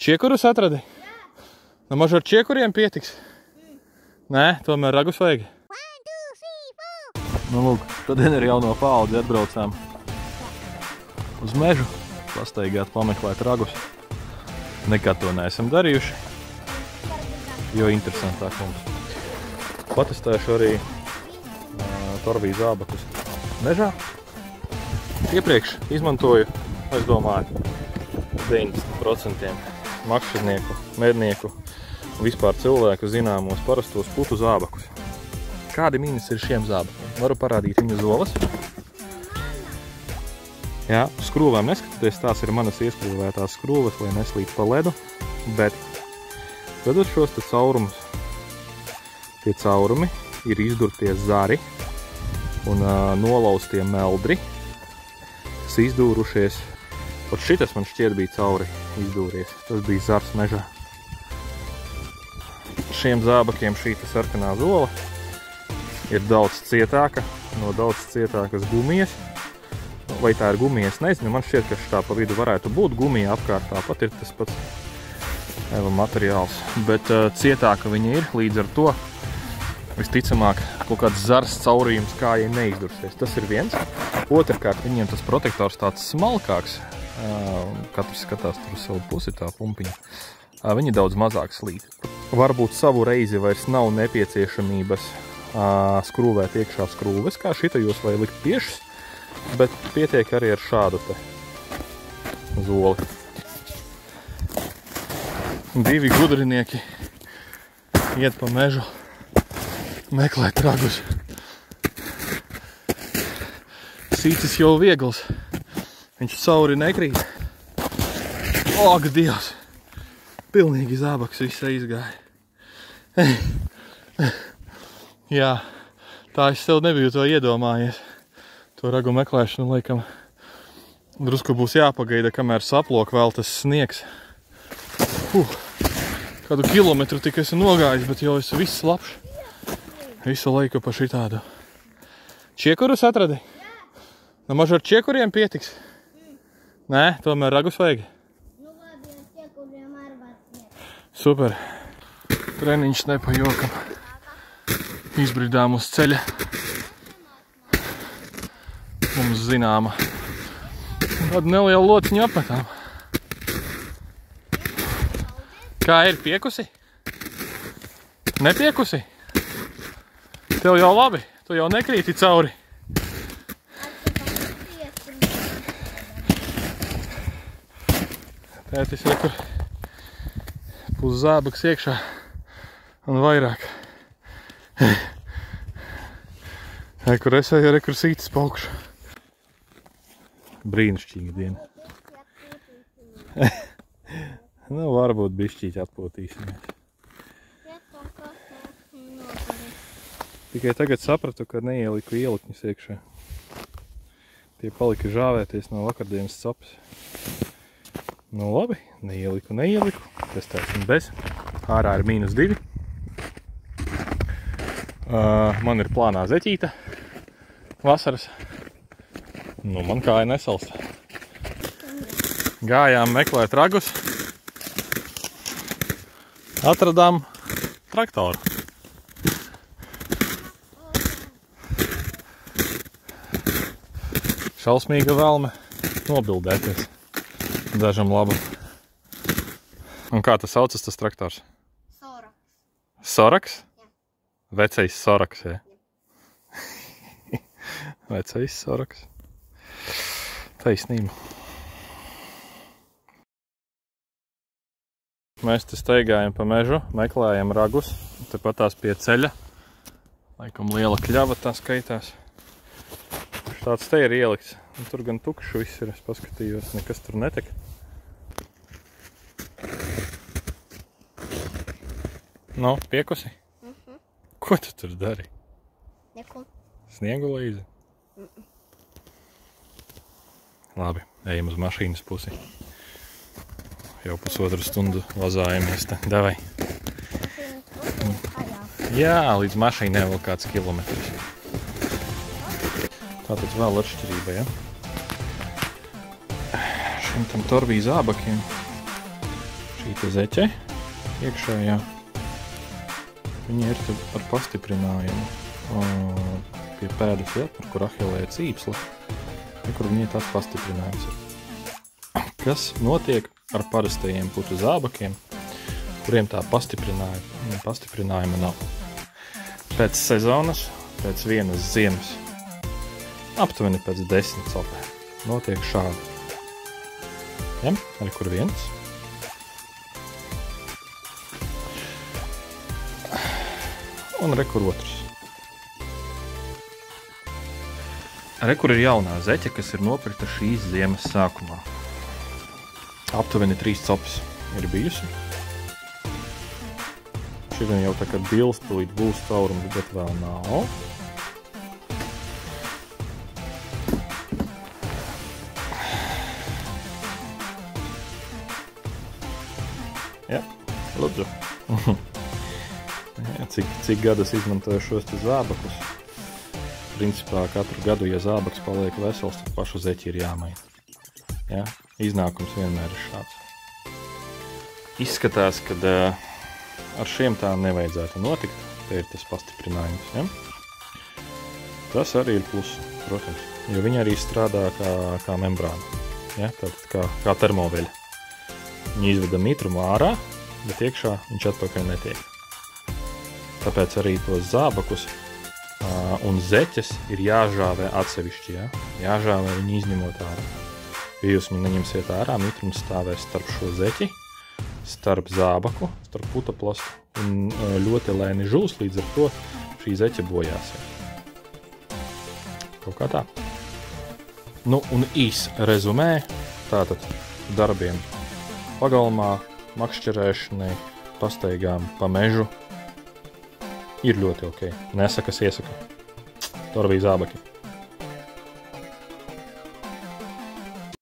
Čiekurus atradi? Nu, maž ar čiekuriem pietiks? Nē, tomēr ragus vajag. Nu, lūk, šodien ir jauno paudzi atbraucām uz mežu, pastaigāt, pameklēt ragus. Nekad to neesam darījuši, jo interesantāk mums. Patestēšu arī torviju zābakus mežā. Iepriekš izmantoju, es domāju, 90% makšķernieku, mednieku un vispār cilvēku zināmos parastos putu zābakus. Kādi mīnus ir šiem zābakiem? Varu parādīt viņa zolas. Jā, skrūvēm neskatoties, tās ir manas ieskrūvētās skrūves, lai neslīd pa ledu, bet redzot šos te caurumus. Tie caurumi ir izdurtie zari un nolaustie meldri, kas izdūrušies. Pat šitas man šķiet bija cauri izdūries. Tas bija zars mežā. Šiem zābakiem šī sarkanā zola ir daudz cietāka, no daudz cietākas gumijas. Vai tā ir gumija, es nezinu. Man šķiet, ka šitā pa vidu varētu būt gumija apkārt. Tāpat ir tas pats materiāls. Bet cietāka viņa ir, līdz ar to visticamāk kaut kāds zars caurījums kājai neizdursies. Tas ir viens. Otrkārt, viņiem tas protektors tāds smalkāks. Katrs skatās tur uz savu pusi tā pumpiņa. Viņi daudz mazāk slīd. Varbūt savu reizi vairs nav nepieciešamības skrūvēt iekšā skrūves, kā šitajos vai likt piešus, bet pietiek arī ar šādu te zoli. Divi gudrinieki iet pa mežu meklēt ragus. Sīcis jau viegls. Viņš cauri nekrīt. Ak, Dievs! Pilnīgi zābaks visai izgāja. Jā, tā es sev nebiju to iedomājies. To ragu meklēšanu, laikam, drusku būs jāpagaida, kamēr saplok vēl tas sniegs. Kādu kilometru tik esmu nogājis, bet jau esmu viss labs. Visu laiku pa šitādu. Čiekurus atradi? Nu, maž ar čiekuriem pietiks? Nē, tomēr ragus vajag. Nu, labi, ar čiekuriem arī var sniegt. Super. Treniņš nepajokam. Izbridām uz ceļa. Mums zināma. Tādu nelielu lociņu apmetām. Kā ir, piekusi? Nepiekusi? Tev jau labi, tu jau nekrīti cauri. Tētis rekur pus zābaks iekšā un vairāk. Rekur es jau rekur sītis paukšu. Brīnišķīga diena. Nu, varbūt bišķīt atpūtīsimies. Tikai tagad sapratu, ka neieliku ielikņus iekšā. Tie palika žāvēties no vakardienas capas. Nu labi, neieliku. Testēsim bez. Ārā ir -2. Man ir plānā zeķīta vasaras. Nu, man kāja nesalst. Gājām meklēt ragus. Atradām traktoru. Šausmīga vēlme nobildēties. Dažam labu. Un kā tas saucas, tas traktors? Soraks. Soraks? Jā. Vecais soraks, jā. Vecais soraks. Taisnība. Mēs te steigājam pa mežu, meklējam ragus. Tepatās pie ceļa. Laikam liela kļava tā skaitās. Tāds te ir ielikts. Un tur gan tukšs viss ir, es paskatījos, nekas tur netek. Nu, piekusi? Ko tu tur dari? Neko. Sniegu līdzi? Labi, ejam uz mašīnas pusi. Jau pusotru stundu vazājamies te. Davai. Jā, līdz mašīnai vēl kāds kilometrs. Tātad vēl atšķirība, ja? Šim tam torviju zābakiem šī šī zeķe iekšējā. Viņa ir ar pastiprinājumu pie pēdas, ja, par kur ahilē cīpsla, kur viņa ir tās pastiprinājums. Kas notiek ar parastajiem putu zābakiem, kuriem tā pastiprinājuma nav? Pēc sezonas, pēc vienas ziemas, aptuveni pēc 10 copēm, notiek šādi. Ja, arī kur viens. Un rekur otrs. Rekur ir jaunā zeķe, kas ir nopirkta šīs ziemas sākumā. Aptuveni 3 copas ir bijusi. Šodien jau tā kā dilstulīt būs caurums, bet vēl nav. Ja, lūdzu. Cik gadus izmantoju šos te zābakus. Principā katru gadu, ja zābaks paliek vesels, tad pašu zeķi ir jāmaina. Ja? Iznākums vienmēr ir šāds. Izskatās, ka ar šiem tā nevajadzētu notikt. Te ir tas pastiprinājums. Ja? Tas arī ir plus, protams, jo viņi arī strādā kā membrāna. Ja? Tātad kā termoveļa. Viņi izveda mitrumu ārā, bet iekšā viņš atpakaļ netiek. Tāpēc arī tos zābakus un zeķes ir jāžāvē atsevišķi. Ja? Jāžāvē viņi izņemot ārā. Ja jūs viņu neņemsiet ārā, mitrums stāvēs starp šo zeķi, starp zābaku, starp putaplastu un ļoti lēni žūs, līdz ar to šī zeķe bojāsies. Kaut kā tā. Nu, un īs rezumē, tātad darbiem pagalmā, makšķerēšanai, pastaigām pa mežu ir ļoti ok. Nesakas iesaka. Tur bija zābaki.